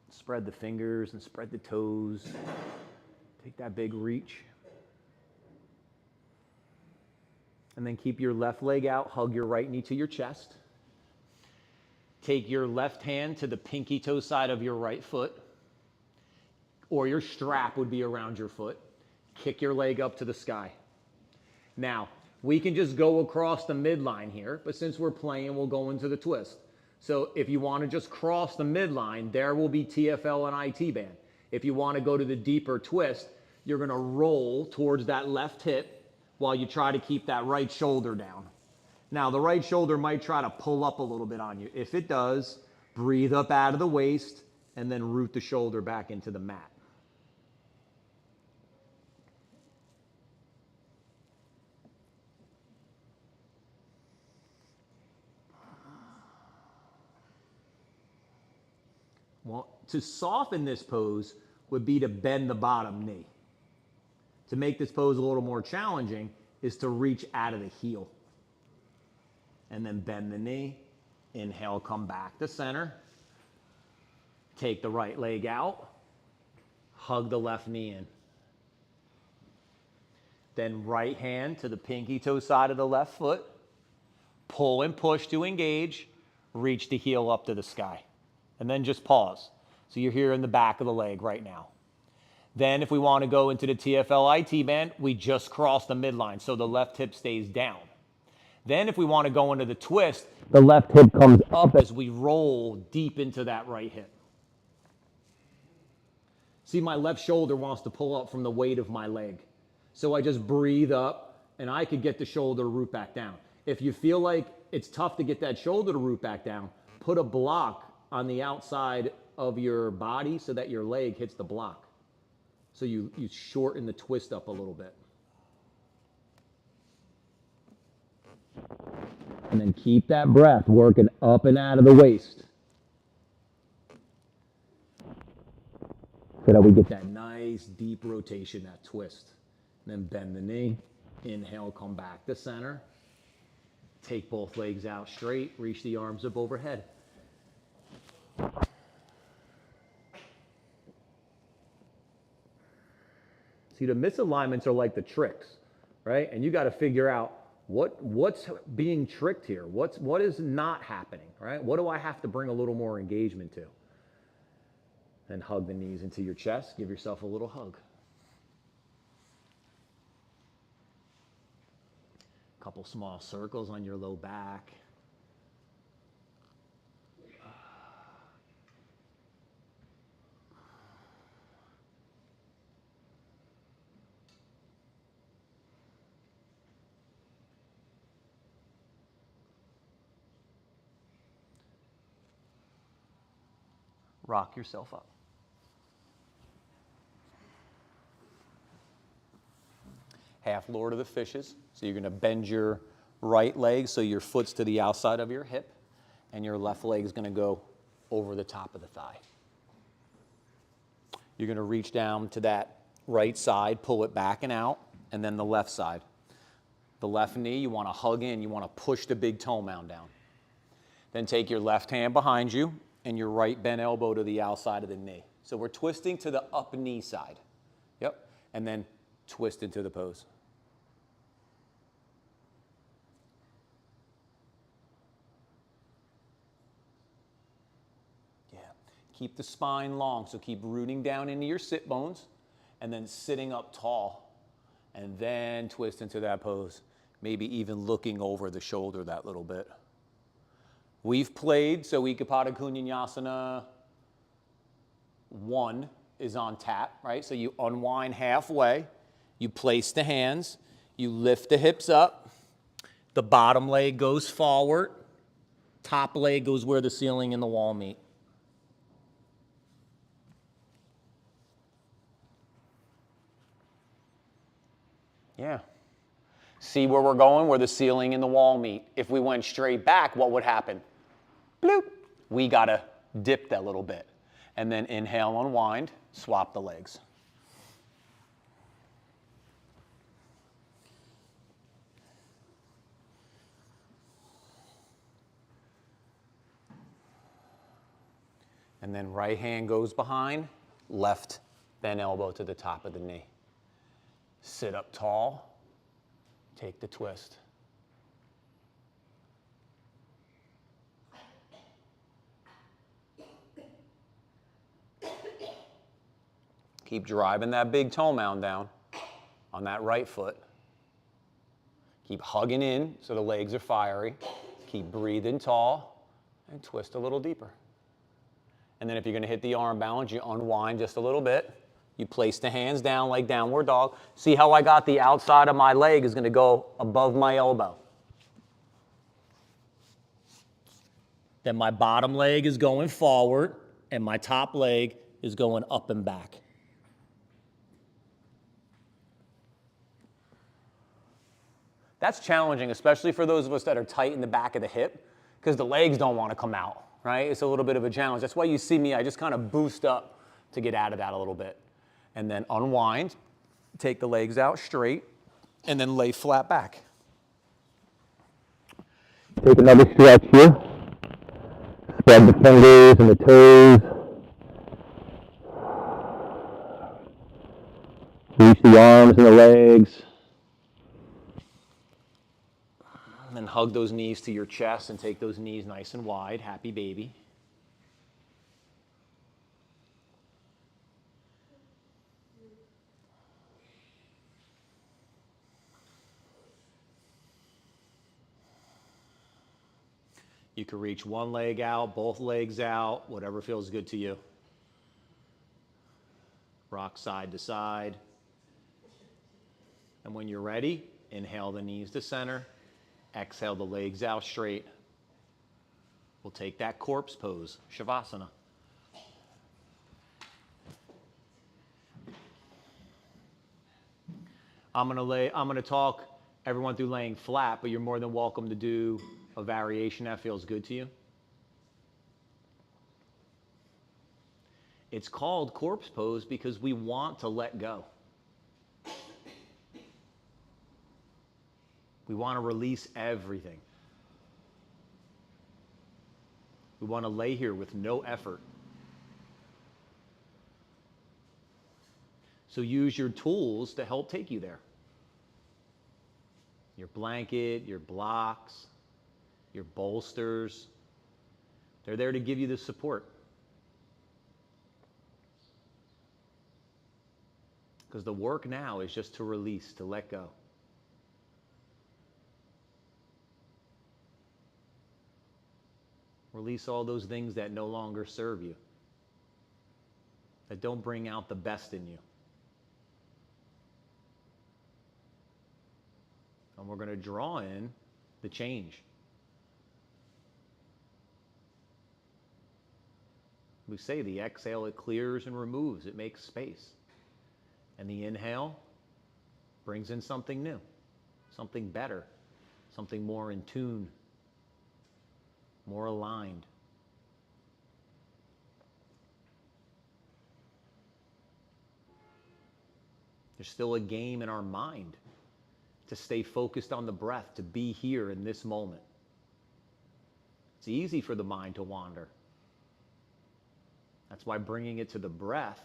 Speaker 1: Spread the fingers and spread the toes. Take that big reach. And then keep your left leg out, hug your right knee to your chest. Take your left hand to the pinky toe side of your right foot, or your strap would be around your foot. Kick your leg up to the sky. Now, we can just go across the midline here, but since we're playing, we'll go into the twist. So if you want to just cross the midline, there will be TFL and IT band. If you want to go to the deeper twist, you're going to roll towards that left hip while you try to keep that right shoulder down. Now, the right shoulder might try to pull up a little bit on you. If it does, breathe up out of the waist and then root the shoulder back into the mat. Well, to soften this pose would be to bend the bottom knee. To make this pose a little more challenging is to reach out of the heel. And then bend the knee. Inhale, come back to center. Take the right leg out. Hug the left knee in. Then right hand to the pinky toe side of the left foot. Pull and push to engage. Reach the heel up to the sky. And then just pause. So you're here in the back of the leg right now. Then if we want to go into the TFL IT band, we just cross the midline so the left hip stays down. Then if we want to go into the twist, the left hip comes up as we roll deep into that right hip. See, my left shoulder wants to pull up from the weight of my leg. So I just breathe up and I could get the shoulder to root back down. If you feel like it's tough to get that shoulder to root back down, put a block on the outside of your body so that your leg hits the block. So you shorten the twist up a little bit. And then keep that breath working up and out of the waist. So that we get that nice deep rotation, that twist. And then bend the knee. Inhale, come back to center. Take both legs out straight. Reach the arms up overhead. See, the misalignments are like the tricks, right? And you got to figure out what's being tricked here. What is not happening, right? What do I have to bring a little more engagement to? Then hug the knees into your chest. Give yourself a little hug. Couple small circles on your low back. rock yourself up. Half Lord of the Fishes. So you're going to bend your right leg so your foot's to the outside of your hip, and your left leg is going to go over the top of the thigh. You're going to reach down to that right side, pull it back and out, and then the left side. The left knee, you want to hug in, you want to push the big toe mound down. Then take your left hand behind you and your right bent elbow to the outside of the knee. So we're twisting to the up knee side. Yep. And then twist into the pose. Yeah. Keep the spine long, so keep rooting down into your sit bones and then sitting up tall and then twist into that pose. Maybe even looking over the shoulder that little bit. We've played, so Ekapada Kunyanyasana 1 is on tap, right? So you unwind halfway, you place the hands, you lift the hips up, the bottom leg goes forward, top leg goes where the ceiling and the wall meet. Yeah. See where we're going, where the ceiling and the wall meet. If we went straight back, what would happen? Bloop. We got to dip that little bit. And then inhale, unwind, swap the legs. And then right hand goes behind, left bent elbow to the top of the knee. Sit up tall, take the twist. Keep driving that big toe mound down on that right foot. Keep hugging in so the legs are fiery. Keep breathing tall and twist a little deeper. And then if you're going to hit the arm balance, you unwind just a little bit. You place the hands down like downward dog. See how I got the outside of my leg is going to go above my elbow. Then my bottom leg is going forward and my top leg is going up and back. That's challenging, especially for those of us that are tight in the back of the hip, because the legs don't want to come out, right? It's a little bit of a challenge. That's why you see me, I just kind of boost up to get out of that a little bit. And then unwind, take the legs out straight, and then lay flat back. Take another stretch here. Spread the fingers and the toes. Reach the arms and the legs. And then hug those knees to your chest and take those knees nice and wide. Happy baby. You can reach one leg out, both legs out, whatever feels good to you. Rock side to side. And when you're ready, inhale the knees to center. Exhale the legs out straight. We'll take that corpse pose, Shavasana. I'm gonna talk everyone through laying flat, but you're more than welcome to do a variation that feels good to you. It's called corpse pose because we want to let go. We want to release everything. We want to lay here with no effort. So use your tools to help take you there. Your blanket, your blocks, your bolsters. They're there to give you the support. Because the work now is just to release, to let go. Release all those things that no longer serve you, that don't bring out the best in you. And we're going to draw in the change. We say the exhale, it clears and removes, it makes space. And the inhale brings in something new, something better, something more in tune, more aligned. There's still a game in our mind to stay focused on the breath, to be here in this moment. It's easy for the mind to wander. That's why bringing it to the breath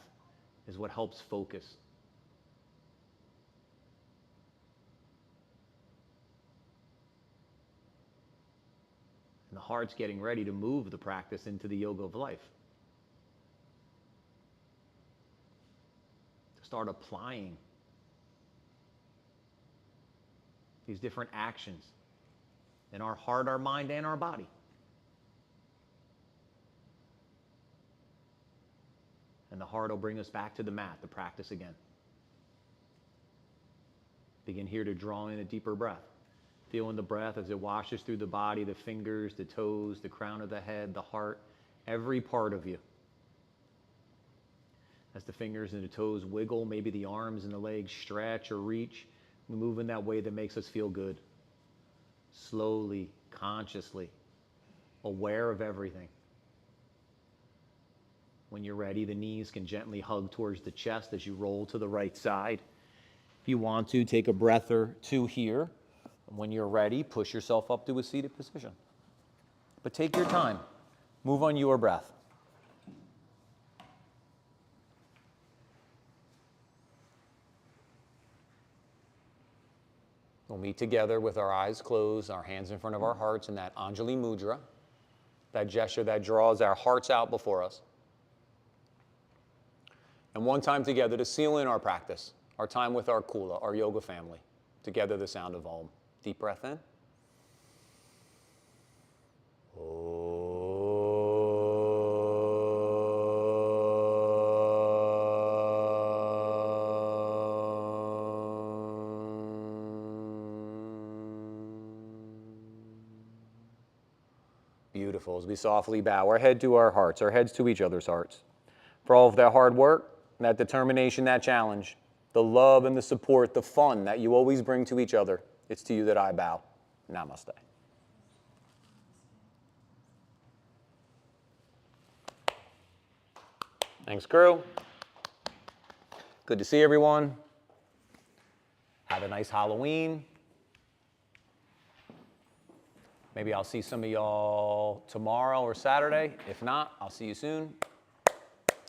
Speaker 1: is what helps focus. And the heart's getting ready to move the practice into the yoga of life. To start applying these different actions in our heart, our mind, and our body. And the heart will bring us back to the mat to practice again. Begin here to draw in a deeper breath. Feeling the breath as it washes through the body, the fingers, the toes, the crown of the head, the heart, every part of you. As the fingers and the toes wiggle, maybe the arms and the legs stretch or reach, we move in that way that makes us feel good. Slowly, consciously, aware of everything. When you're ready, the knees can gently hug towards the chest as you roll to the right side. If you want to, take a breath or two here. And when you're ready, push yourself up to a seated position. But take your time. Move on your breath. We'll meet together with our eyes closed, our hands in front of our hearts in that Anjali Mudra, that gesture that draws our hearts out before us. And one time together to seal in our practice, our time with our Kula, our yoga family. Together the sound of Om. Deep breath in. Beautiful. As we softly bow our head to our hearts, our heads to each other's hearts. For all of that hard work, that determination, that challenge, the love and the support, the fun that you always bring to each other, it's to you that I bow. Namaste. Thanks, crew. Good to see everyone. Have a nice Halloween. Maybe I'll see some of y'all tomorrow or Saturday. If not, I'll see you soon.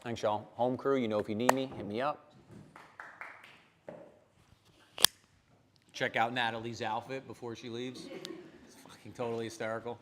Speaker 1: Thanks, y'all. Home crew, you know if you need me, hit me up. Check out Natalie's outfit before she leaves. It's fucking totally hysterical.